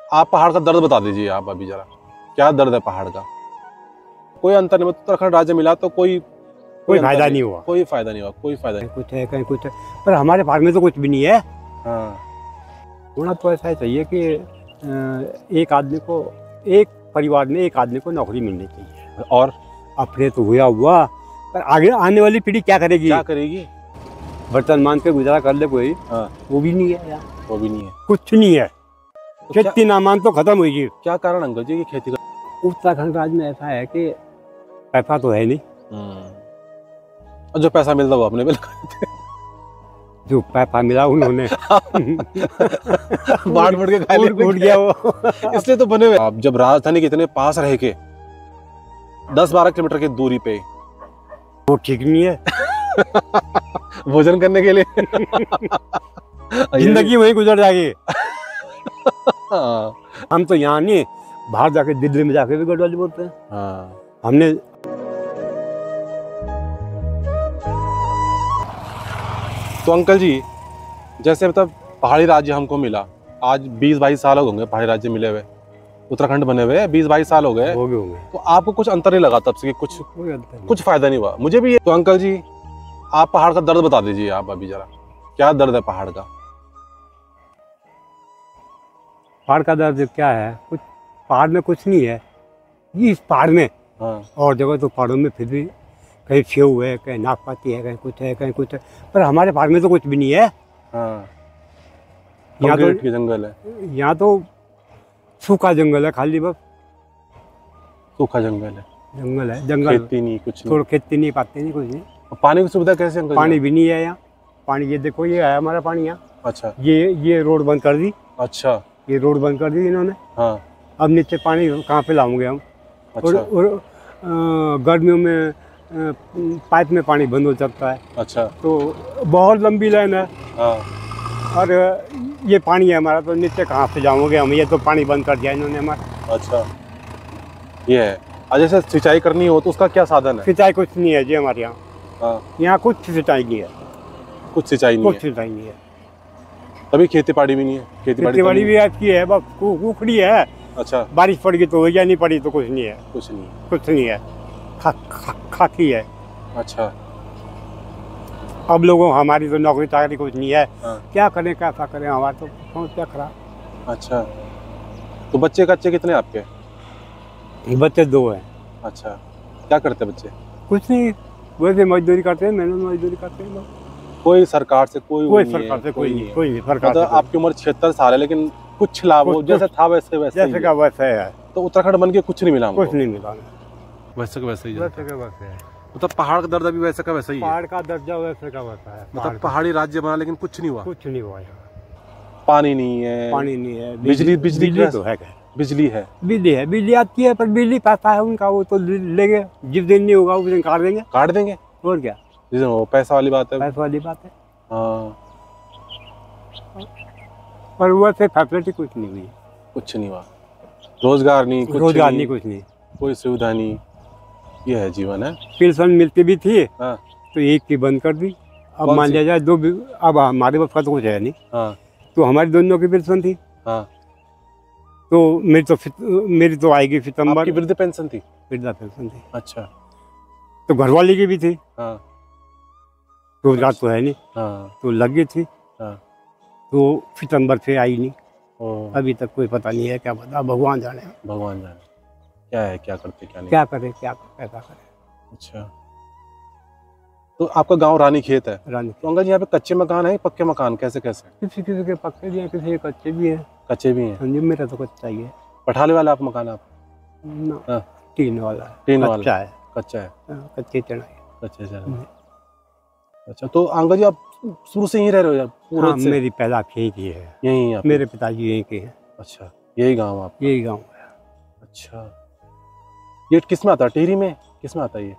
आप पहाड़ का दर्द बता दीजिए आप अभी जरा, क्या दर्द है पहाड़ का? कोई अंतर नहीं, उत्तराखंड राज्य मिला तो कोई फायदा नहीं हुआ, कोई फायदा नहीं हुआ, कोई फायदा नहीं। कुछ है कहीं कुछ है, पर हमारे पास में तो कुछ भी नहीं है। हाँ, होना तो ऐसा चाहिए कि एक आदमी को, एक परिवार में एक आदमी को नौकरी मिलनी चाहिए। और अपने तो हुआ, पर आगे आने वाली पीढ़ी क्या करेगी? क्या करेगी? बर्तन मान के गुजारा कर ले कोई, हाँ, वो भी नहीं है यार, वो भी नहीं है, कुछ नहीं है। तो खेती ना मान तो खत्म होगी। क्या कारण अंकल जी की खेती का? उत्तराखंड राज्य में ऐसा है कि पैसा तो है नहीं, और जो पैसा मिलता वो अपने पे लगाते जो पैसा मिला उन्होंने बाढ़ बढ़ के खा लिया, उड़ गया वो। इसलिए तो बने हुए। आप जब राजधानी के इतने पास रह के 10-12 किलोमीटर की दूरी पे वो ठीक नहीं है भोजन करने के लिए जिंदगी वहीं गुजर जाएगी। हाँ, हम तो यहाँ नहीं, बाहर जाके दिल्ली में जाके भी गढ़वाली बोलते हैं। हाँ। हमने तो अंकल जी, जैसे मतलब पहाड़ी राज्य हमको मिला, आज 20-22 साल हो गए पहाड़ी राज्य मिले हुए, उत्तराखंड बने हुए 20-22 साल हो गए, तो आपको कुछ अंतर नहीं लगा तब से कि कुछ फायदा नहीं हुआ? मुझे भी तो अंकल जी, आप पहाड़ का दर्द बता दीजिए आप अभी जरा, क्या दर्द है पहाड़ का? पहाड़ का दर्द क्या है? कुछ पहाड़ में कुछ नहीं है, इस पहाड़ में। हाँ। और जगह तो पहाड़ों में फिर भी कहीं सेव है, कहीं नागपाती है, कहीं कुछ है, कहीं कुछ है, पर हमारे पहाड़ में तो कुछ भी नहीं है। हाँ। यहाँ तो जंगल है, यहाँ तो सूखा जंगल है, खाली बस सूखा जंगल है, जंगल खेती नहीं, कुछ नहीं, थोड़ा खेती नहीं पाते, नहीं कुछ नहीं। पानी की सुविधा कैसे अंकल? पानी भी नहीं है यहाँ, पानी ये देखो, ये है हमारा पानी यहाँ। अच्छा, ये रोड बंद कर दी। अच्छा, ये रोड बंद कर दी इन्होंने। हाँ। अब नीचे पानी कहाँ पे लाऊंगे हम? अच्छा। और गर्मियों में पाइप में पानी बंद हो सकता है। अच्छा, तो बहुत लंबी लाइन है। हाँ। और ये पानी है हमारा, तो नीचे कहाँ से जाओगे हम? ये तो पानी बंद कर दिया इन्होंने हमारा। अच्छा, ये है। और जैसे सिंचाई करनी हो तो उसका क्या साधन है? सिंचाई कुछ नहीं है जी हमारे यहाँ। हाँ। यहाँ कुछ सिंचाई नहीं है, कुछ सिंचाई नहीं है, सिंचाई नहीं है। तभी खेती बाड़ी भी नहीं है, खेती बाड़ी भी आपकी है, बस उखड़ी है। अच्छा, बारिश पड़ गई तो या नहीं पड़ी तो कुछ नहीं है, कुछ नहीं है, खाकी है। अच्छा, अब लोगों हमारी तो नौकरी चाकरी कुछ नहीं है। हाँ। क्या करें, कैसा करें, हमारा तो समस्या खराब। अच्छा, तो बच्चे कच्चे कितने आपके? बच्चे 2 हैं। अच्छा, क्या करते बच्चे? कुछ नहीं, वैसे मजदूरी करते हैं, मेहनत मजदूरी करते हैं लोग। कोई सरकार से कोई सरकार से कोई नहीं। सरकार मतलब आपकी उम्र 76 साल है, लेकिन कुछ लाभ हो जैसे था वैसे का वैसे है। तो उत्तराखंड बन के कुछ नहीं मिला? कुछ नहीं मिला, वैसे का वैसे ही है। मतलब पहाड़ का दर्द अभी वैसे का वैसा ही है। पहाड़ का दर्जा वैसे का वैसा है। मतलब पहाड़ी राज्य बना लेकिन कुछ नहीं हुआ। कुछ नहीं हुआ। पानी नहीं है, बिजली तो है, बिजली है, बिजली आती है, पर बिजली पैसा है उनका, वो तो लेंगे, जिस दिन नहीं होगा उस दिन काट देंगे। और क्या, जिस दिन वो पैसा वाली बात है। हाँ। पर वैसे फैसिलिटी कुछ नहीं हुई, कुछ नहीं हुआ, रोजगार नहीं, कुछ नहीं, कोई सुविधा नहीं, ये है जीवन है। पेंशन मिलती भी थी। हाँ। तो एक की बंद कर दी। अब मान लिया जाए 2, अब हमारे पास तो कुछ है नहीं। हाँ। तो हमारी दोनों की पेंशन थी। हाँ। तो मेरी तो आएगी सितंबर। आपकी वृद्ध पेंशन थी? वृद्धा पेंशन थी। अच्छा। तो घरवाली की भी थी। हाँ। रोजगार तो है नहीं। हाँ। तो लगी थी। हाँ। तो सितंबर से आई नहीं, अभी तक कोई पता नहीं है, क्या पता, भगवान जाने। क्या है, क्या करते, क्या नहीं, क्या करे, क्या पैदा करे। अच्छा, तो आपका गांव रानीखेत है? रानीखेत। तो अंकल जी यहाँ पे कच्चे मकान है, पक्के मकान कैसे? किसी के पक्के भी हैं, किसी के कच्चे भी हैं। कच्चे भी हैं? हाँ जी, मेरा तो कच्चा ही है। पठाले वाला आप मकान? आप ना, टीन वाला है। कच्चा है। कच्ची चढ़ाई। अच्छा, तो अंकल जी आप शुरू से यहीं रह रहे हो यार? हाँ, मेरी पैदाइश यहीं की है। यहीं आप? मेरे पिताजी यहीं के हैं। अच्छा, यही गाँव आप? यही गाँव है। अच्छा, ये किस में आता है? टिहरी में किस में आता है ये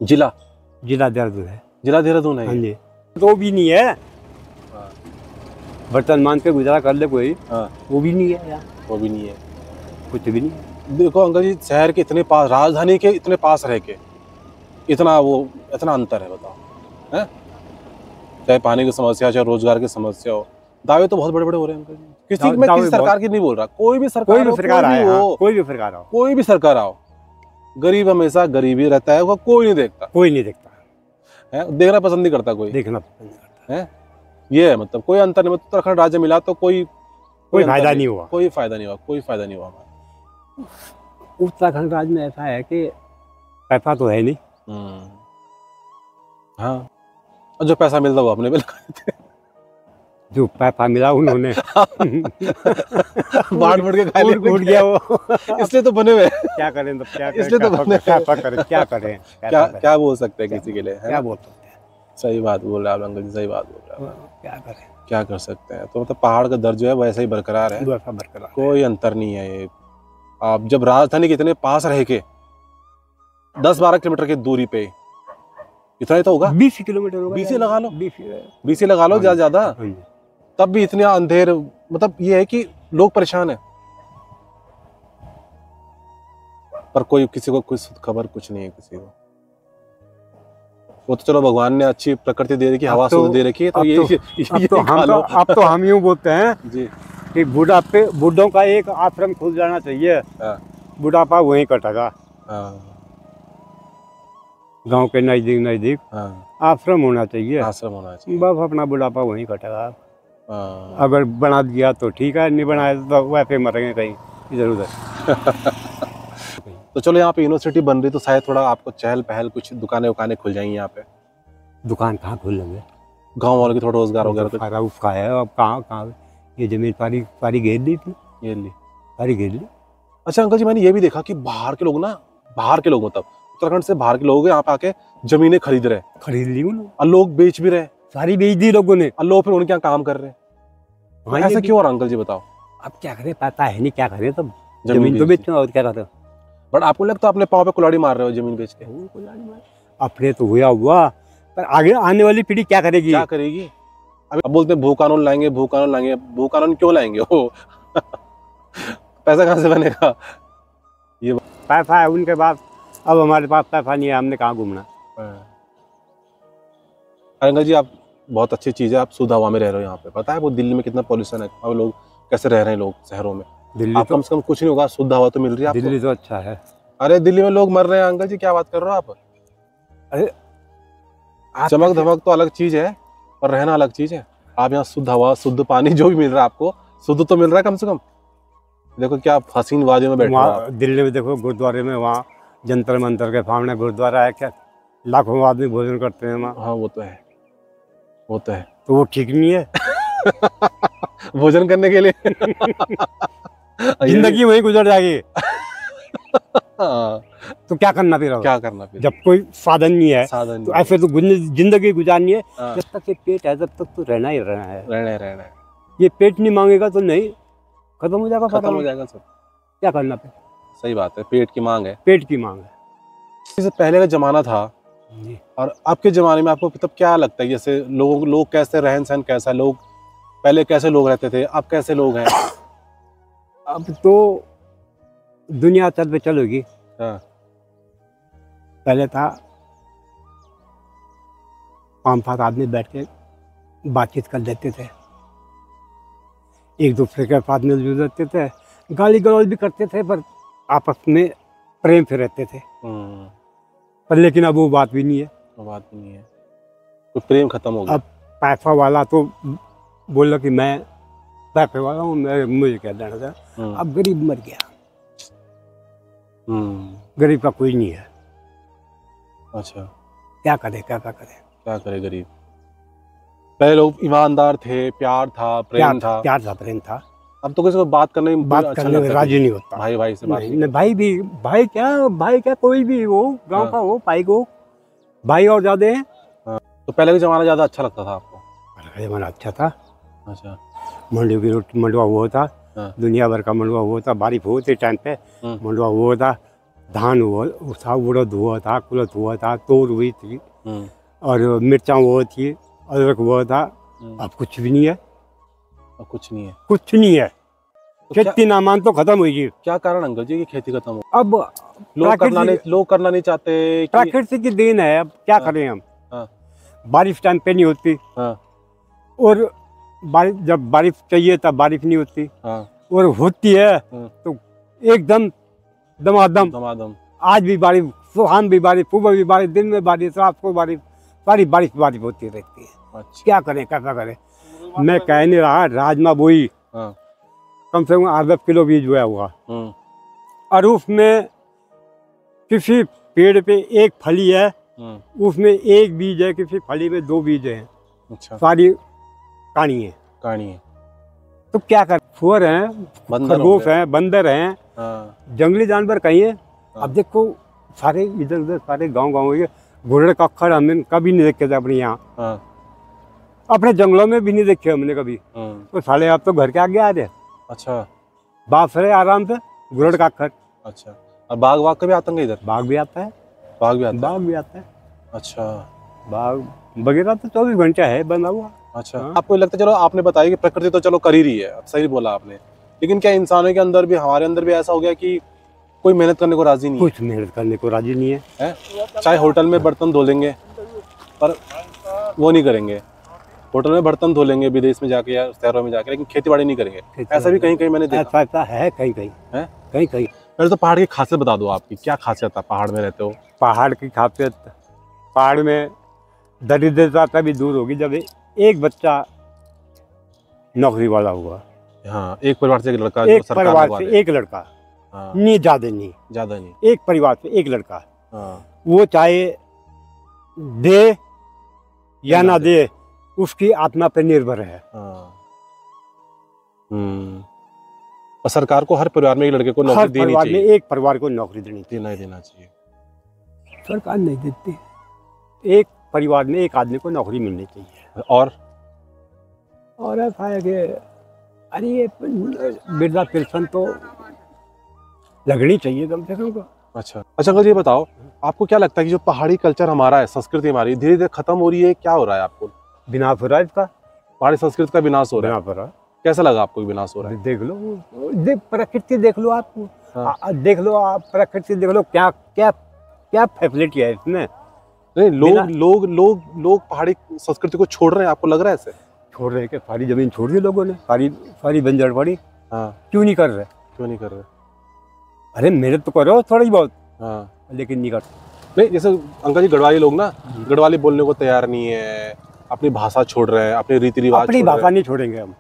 जिला? जिला देहरादून है। जिला देहरादून है? हाँ जी। तो भी नहीं है। हाँ। बर्तन मान के गुजारा कर ले कोई। हाँ। वो भी नहीं है यार, वो भी नहीं है, कुछ भी नहीं है। देखो अंकल जी, शहर के इतने पास, राजधानी के इतने पास रह के इतना अंतर है, बताओ है? चाहे पानी की समस्या, चाहे रोजगार की समस्या हो, दावे तो बहुत बड़े बड़े हो रहे हैं अंकल जी। किसी दावे मैं किसी सरकार बहुत- की नहीं बोल रहा, कोई भी सरकार कोई भी हो, सरकार आए, हो, कोई भी सरकार आओ, कोई भी सरकार आओ, गरीब हमेशा गरीब ही रहता है, वो कोई नहीं देखता कोई नहीं देखता, है, देखना पसंद नहीं करता कोई, देखना पसंद नहीं करता, है। ये है मतलब कोई अंतर नहीं, उत्तराखंड राज्य मिला तो कोई कोई अंतर फायदा नहीं हुआ। कोई फायदा नहीं हुआ, कोई फायदा नहीं हुआ हमारा। उत्तराखंड राज्य में ऐसा है कि पैसा तो है नहीं, हाँ, और जो पैसा मिलता वो अपने पे लगा देते हैं। जो पैसा मिला उन्होंने बांट बांट के खा लिया, उठ गया वो। इसलिए तो बने हुए हैं। क्या करें तो क्या करें, इसलिए तो बने क्या करें, क्या करें, क्या क्या बोल सकते हैं किसी के लिए, है क्या ना? बोल सकते हैं, सही बात बोल रहे हैं आप अंकल जी, सही बात बोल रहे हैं आप। क्या करें, क्या कर सकते हैं, तो मतलब पहाड़ का दर्द जो है वैसे ही बरकरार है, वैसा बरकरार है। कोई अंतर नहीं है। ये आप जब राजधानी के इतने पास रह के 10-12 किलोमीटर की दूरी पे, इतना ही तो होगा, 20 किलोमीटर होगा, 20 ही लगा लो, 20 20 ही लगा लो ज्यादा ज्यादा, हाँ जी। तब भी इतने अंधेर, मतलब ये है कि लोग परेशान है, पर कोई किसी को कुछ खबर कुछ नहीं है किसी को। वो तो चलो भगवान ने अच्छी प्रकृति दे रखी, हवा शुद्ध दे रखी है, तो अब ये अब तो हम यूं बोलते हैं जी, कि बुढ़ापे बूढ़ों का एक आश्रम खुल जाना चाहिए, हाँ, बुढ़ापा वहीं कटेगा, हाँ, गांव के नजदीक नजदीक हाँ, आश्रम होना चाहिए, आश्रम होना चाहिए, बस अपना बुढ़ापा वहीं कटेगा। हाँ। अगर बना दिया तो ठीक है, नहीं बनाया तो वैसे मरेंगे कहीं इधर उधर। तो चलो यहाँ पे यूनिवर्सिटी बन रही तो शायद थोड़ा आपको चहल पहल, कुछ दुकानें उकानें खुल जाएंगी यहाँ पे, दुकान कहाँ खोल लेंगे, गांव वालों की थोड़ा रोजगार वगैरह तो सारा उसका है, अब कहाँ ये जमीन पारी घेर दी थी, ये ली। पारी घेर ली। अच्छा अंकल जी, मैंने ये भी देखा कि बाहर के लोग ना, बाहर के लोग मतलब उत्तराखंड से बाहर के लोग यहाँ पे आके जमीनें खरीद रहे, खरीद ली उन्होंने, और लोग बेच भी रहे, सारी बेच दी लोगों ने। और लोग फिर उनके यहाँ काम कर रहे हैं। हाँ, ऐसा ये क्यों हो रहा अंकल जी, बताओ। अब क्या करें, पता है नहीं क्या करें, तब जमीन तो बेचना और क्या करते। बट आपको लगता है अपने पाँव पे कुल्हाड़ी मार रहे हो जमीन बेच के। अपने तो हुआ, पर आगे आने वाली पीढ़ी क्या करेगी, क्या करेगी। अभी अब बोलते हैं भू कानून लाएंगे, भू कानून लाएंगे, भू कानून क्यों लाएंगे वो पैसा कहाँ से बनेगा। ये पैसा है उनके पास, अब हमारे पास पैसा नहीं है, हमने कहाँ घूमना। अंकल जी, आप बहुत अच्छी चीज़ है, आप शुद्ध हवा में रह रहे हो यहाँ पे। पता है वो दिल्ली में कितना पॉल्यूशन है, अब लोग कैसे रह रहे हैं लोग शहरों में। दिल्ली आप तो कम से कम कुछ नहीं होगा, शुद्ध हवा तो मिल रही है आपको। दिल्ली तो अच्छा है। अरे दिल्ली में लोग मर रहे हैं अंकल जी, क्या बात कर रहे हो आप। अरे चमक धमक तो अलग चीज है, पर रहना अलग चीज है। आप यहाँ शुद्ध हवा, शुद्ध पानी जो भी मिल रहा है आपको, शुद्ध तो मिल रहा है कम से कम। देखो क्या हसीन वादियों में बैठे हो आप। दिल्ली में देखो गुरुद्वारे में, वहाँ जंतर मंतर के सामने गुरुद्वारा है, क्या लाखों आदमी भोजन करते हैं वहाँ। हाँ वो तो है, वो तो है। तो वो ठीक नहीं है भोजन करने के लिए जिंदगी वहीं गुजर जाएगी। हाँ, तो क्या करना फिर, क्या करना फिर, जब कोई साधन नहीं है साधन तो ऐसे तो जिंदगी गुजारनी है। हाँ। जब तक ये पेट है तब तक तो रहना ही रहना है। रहना है, ये पेट नहीं मांगेगा तो नहीं, खत्म हो जाएगा, खत्म हो जाएगा सब। क्या करना फिर, सही बात है, पेट की मांग है। पेट की मांग है। जैसे पहले का जमाना था जी। और अब के जमाने में आपको तब क्या लगता है, जैसे लोग कैसे, रहन सहन कैसा, लोग पहले कैसे लोग रहते थे, अब कैसे लोग हैं। अब तो दुनिया चल पे चलेगी। हाँ। पहले था 5-7 आदमी बैठ के बातचीत कर लेते थे, एक दूसरे के साथ मिलजुल रहते थे, गाली गलौज भी करते थे, पर आपस में प्रेम से रहते थे। पर लेकिन अब वो बात भी नहीं है, वो बात भी नहीं है, तो प्रेम खत्म हो गया। अब पैसा वाला तो बोला कि मैं पैसे वाला हूँ, मुझे क्या देना था। अब गरीब मर गया, गरीब का कोई नहीं है। अच्छा, क्या करे, क्या करे, क्या करे गरीब। पहले लोग ईमानदार थे, प्यार था, प्रेम था, प्रेम था। अब तो किसी को बात करने में बात अच्छा करने में लगता है, राजी नहीं होता। भाई से बात नहीं नहीं, भाई क्या कोई भी हो, गांव का हो, भाई को भाई और ज्यादा है। तो पहले का जमाना ज्यादा अच्छा लगता था आपको। पहले का जमाना अच्छा था। अच्छा, मंडुआ की रोटी, मंडुआ हुआ था, हाँ। दुनिया भर का मंडुआ हुआ था, बारिश होते टाइम पे मंडुआ हुआ था, धान हुआ था, उड़द हुआ था, कुलत हुआ था, तोर हुई थी, और मिर्चा हुआ थी, अदरक हुआ था। अब कुछ भी नहीं है, अब कुछ नहीं है, कुछ नहीं है। तो खेती नामान तो खत्म हुई। क्या कारण अंकल जी कि खेती खत्म हो। अब लोग करना नहीं चाहते। प्रकृति की देन है, अब क्या करें हम। हाँ। बारिश टाइम पे नहीं होती, हाँ। और बारिश, जब बारिश चाहिए तब बारिश नहीं होती, और होती है तो एकदम दमादम दमादम। आज भी बारिश, सुबह भी बारिश, सुबह भी बारिश, दिन में बारिश, रात को बारिश, सारी बारिश बारिश होती रहती है। अच्छा। क्या करें, कैसा करें। मैं कह नहीं रहा, राजमा बोई कम से कम 8-10 किलो बीज बोया हुआ, और उसमें किसी पेड़ पे एक फली है, उसमें एक बीज है, किसी फली में 2 बीज हैं। अच्छा। सारी कहानी है। तो क्या कर, सुअर हैं, खरगोश हैं, बंदर हैं, जंगली जानवर कहीं है। अब देखो सारे इधर उधर सारे गांव घोड़े का अक्खड़ हमने कभी नहीं देखे थे अपने यहाँ, अपने जंगलों में भी नहीं देखे हमने कभी। तो साले आप तो घर के आगे आ रहे। अच्छा। बाप रहे आराम से, घोड़े का अक्खड़। अच्छा। और बाघ का भी आतंक है इधर? बाघ भी आता है। बाघ भी आता है। अच्छा। बाघ वगैरह तो 24 घंटे है बना हुआ। अच्छा। आपको लगता है, चलो आपने बताया कि प्रकृति तो चलो कर ही रही है, अब सही बोला आपने, लेकिन क्या इंसानों के अंदर भी, हमारे अंदर भी ऐसा हो गया कि कोई मेहनत करने को राजी नहीं है? कुछ मेहनत करने को राजी नहीं है। चाहे होटल में बर्तन धो लेंगे, पर वो नहीं करेंगे। होटल में बर्तन धो लेंगे विदेश में जाके या शहरों में जाके, लेकिन खेती बाड़ी नहीं करेंगे। ऐसा भी कहीं कहीं मैंने देखा। ऐसा है कहीं कहीं है, कहीं कहीं। पहले तो पहाड़ की खासियत बता दो, आपकी क्या खासियत है पहाड़ में रहते हो? पहाड़ की खासियत, पहाड़ में दरिद्रता तभी दूर होगी जब एक बच्चा नौकरी वाला हुआ। हाँ, एक परिवार से एक लड़का, एक परिवार से एक लड़का, नहीं ज्यादा नहीं, एक परिवार से एक लड़का, वो चाहे दे या ना दे, उसकी आत्मा पर निर्भर है। और सरकार को हर परिवार में एक लड़के को नौकरी देनी चाहिए। एक परिवार को नौकरी देना चाहिए। सरकार नहीं देती, एक परिवार में एक आदमी को नौकरी मिलनी चाहिए। और ऐसा है कि अरे ये वृद्धा पेंशन तो लगनी चाहिए कम से कम। अच्छा अंकल, ये बताओ, आपको क्या लगता है कि जो पहाड़ी कल्चर हमारा है, संस्कृति हमारी धीरे धीरे खत्म हो रही है, क्या हो रहा है? आपको विनाश हो रहा है इसका, पहाड़ी संस्कृति का विनाश हो रहा है। कैसा लगा आपको विनाश हो रहा है? देख लो, प्रकृति देख लो, आप देख लो, आप प्रकृति देख लो, क्या क्या क्या फैसिलिटी है इसमें। नहीं, लोग पहाड़ी संस्कृति को छोड़ रहे हैं, आपको लग रहा है ऐसे? छोड़ रहे हैं कि सारी जमीन छोड़ दी लोगों ने, सारी बंजर पड़ी। क्यों नहीं कर रहे? अरे मेहनत तो करो थोड़ी बहुत, लेकिन नहीं करते। नहीं, जैसे अंकल जी गढ़वाली लोग ना, गढ़वाली बोलने को तैयार नहीं है, अपनी भाषा छोड़ रहे हैं, अपने रीति रिवाज। अपनी भाषा नहीं छोड़ेंगे हम।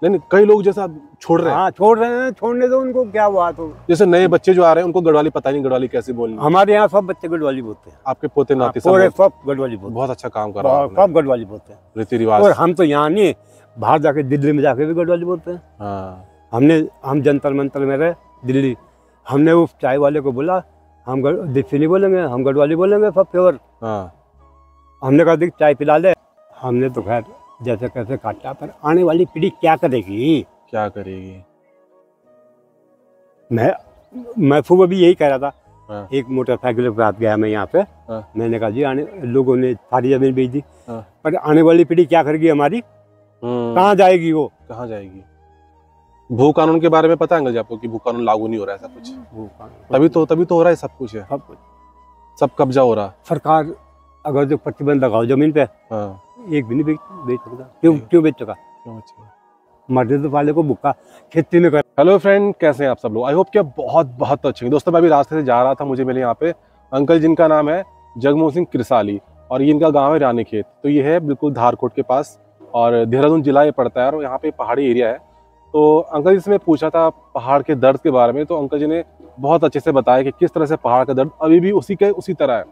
नहीं, कई लोग जैसा छोड़ रहे हैं। हाँ, छोड़ रहे हैं, छोड़ने दो उनको, क्या हुआ। तो जैसे नए बच्चे जो आ रहे हैं, उनको गढ़वाली पता नहीं, गढ़वाली कैसे बोलनी। हमारे यहाँ सब बच्चे गढ़वाली बोलते हैं। आपके पोते नाती सब गढ़वाली बोलते हैं। बहुत अच्छा काम कर रहा है, सब गढ़वाली बोलते हैं, रीति रिवाज। और हम तो यहाँ नहीं, बाहर जाके दिल्ली में जाके भी गढ़वाली बोलते हैं। हम जंतर मंतर में रहे दिल्ली, हमने उस चाय वाले को बोला, हम देसी नहीं बोलेंगे, हम गढ़वाली बोलेंगे सब प्योर। हमने कहा देख चाय पिला ले। हमने तो खैर जैसे कैसे काटा, पर आने वाली पीढ़ी क्या करेगी? मैं सुबह भी यही कह रहा था। एक मोटरसाइकिल के साथ गया मैं यहाँ पे। मैंने कहा जी लोगों ने सारी जमीन बेच दी, पर आने वाली पीढ़ी क्या करेगी हमारी? कहाँ जाएगी वो? कहाँ जाएगी? भू कानून के बारे में पता है अंकल जी आपको कि भू कानून लागू नहीं हो रहा है? ऐसा कुछ तभी तो हो रहा है, सब कुछ है, सब कब्जा हो रहा। सरकार अगर जो प्रतिबंध लगाओ जमीन पे, एक भी नहीं बेच सकता। क्यों बेच चुका? मर्दे तो वाले को भूखा खेती में कर। हेलो फ्रेंड, कैसे हैं आप सब लोग? आई होप कि बहुत अच्छे हैं। दोस्तों, मैं अभी रास्ते से जा रहा था, मुझे मिले यहाँ पे अंकल जिनका नाम है जगमोहन सिंह कृसाली, और ये इनका गांव है रानीखेत। तो ये है बिल्कुल धारकोट के पास, और देहरादून जिला ये पड़ता है, और यहाँ पे पहाड़ी एरिया है। तो अंकल जी से मैं पूछा था पहाड़ के दर्द के बारे में, तो अंकल जी ने बहुत अच्छे से बताया कि किस तरह से पहाड़ का दर्द अभी भी उसी तरह है।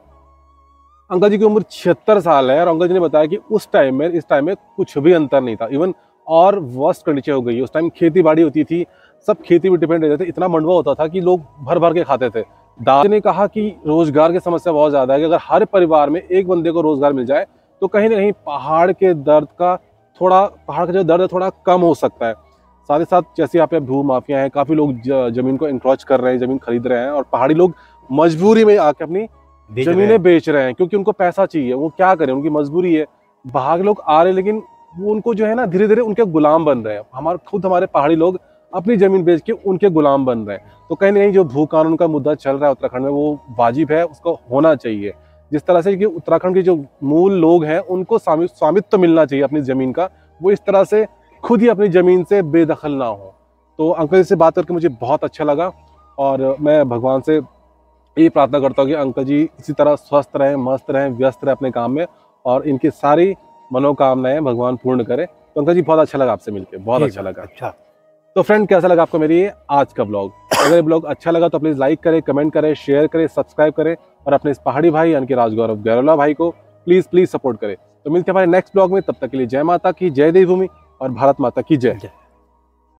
अंकल जी की उम्र 76 साल है, और अंकल जी ने बताया कि इस टाइम में कुछ भी अंतर नहीं था, इवन और वर्स्ट कंडीशन हो गई है। उस टाइम खेती बाड़ी होती थी, सब खेती पे डिपेंड रहते थे, इतना मंडवा होता था कि लोग भर भर के खाते थे। दादा ने कहा कि रोजगार की समस्या बहुत ज्यादा है, कि अगर हर परिवार में एक बंदे को रोजगार मिल जाए तो कहीं ना कहीं पहाड़ का जो दर्द है थोड़ा कम हो सकता है। साथ ही साथ जैसे यहाँ पे भू माफिया है, काफी लोग जमीन को इंक्रोच कर रहे हैं, जमीन खरीद रहे हैं, और पहाड़ी लोग मजबूरी में आके अपनी जमीनें बेच रहे हैं, क्योंकि उनको पैसा चाहिए। वो क्या करें, उनकी मजबूरी है। बाहर लोग आ रहे, लेकिन वो उनको जो है ना धीरे धीरे उनके गुलाम बन रहे हैं। हमारे पहाड़ी लोग अपनी जमीन बेच के उनके गुलाम बन रहे हैं। तो कहीं ना कहीं जो भू कानून का मुद्दा चल रहा है उत्तराखंड में, वो वाजिब है, उसको होना चाहिए। जिस तरह से कि उत्तराखंड के जो मूल लोग हैं उनको स्वामित्व मिलना चाहिए अपनी जमीन का, वो इस तरह से खुद ही अपनी ज़मीन से बेदखल ना हो। तो अंकल जी से बात करके मुझे बहुत अच्छा लगा और मैं भगवान से यही प्रार्थना करता हूँ कि अंकल जी इसी तरह स्वस्थ रहें, मस्त रहें, व्यस्त रहें अपने काम में और इनकी सारी मनोकामनाएं भगवान पूर्ण करे। तो अंकल जी बहुत अच्छा लगा आपसे मिलकर, बहुत अच्छा लगा। अच्छा, तो फ्रेंड कैसा लगा आपको मेरी आज का ब्लॉग? अगर ये ब्लॉग अच्छा लगा तो प्लीज़ लाइक करें, कमेंट करें, शेयर करें, सब्सक्राइब करें और अपने इस पहाड़ी भाई यानी कि राजगौरव गैरोला भाई को प्लीज़ सपोर्ट करें। तो मिलते हैं हमारे नेक्स्ट ब्लॉग में, तब तक के लिए जय माता की, जय देवभूमि और भारत माता की जय।